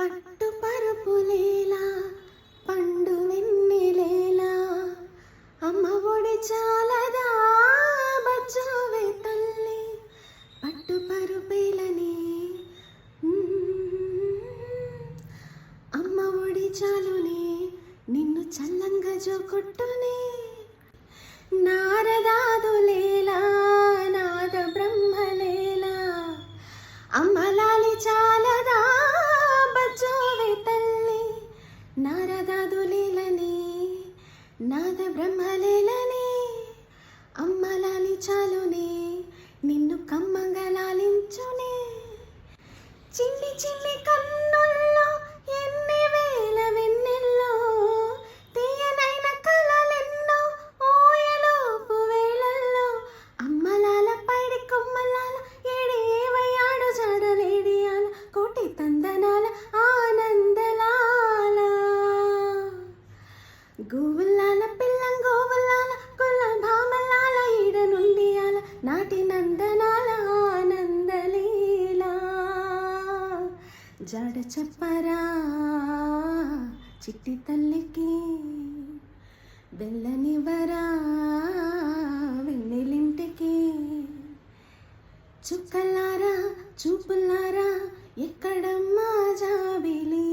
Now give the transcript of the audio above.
పట్టు పరుపులేలా పండు వెన్నెలేలా అమ్మ ఒడి చాలదా బచ్చోవే తల్లి పట్టు పరుపేలని అమ్మ ఒడి చాలునే నిన్ను చల్లంగా జోకొట్టునే నారదాదులేలా నాద బ్రహ్మలేలా అమ్మలాలి చాలదా బచ్చోవే తల్లి నారదాదులేలని నాద బ్రహ్మలేలని అమ్మలాలి చాలునే నిన్ను కమ్మంగా లాలించునే చిన్ని చిన్ని కన్నుల్లో ఎన్ని వేల వెన్నెల్లో తీయనైన కలలెన్నో ఓయలోపు వేళల్లో అమ్మలాల పైడి కొమ్మలాల ఏడేవయాడు జడలేడియాల కోటి తందనాల ఆనందలాల గోవులాల పిల్లం గోవులాల కుల భామలాల ఈడ నుండియాల నాటి నందనాల ఆనందలీలా జాడ చెప్పరా చిట్టి తల్లికి వెళ్ళనివరా వెన్నెలింటికి చుక్కలారా చూపులారా ఎక్కడమ్మా జాబిలి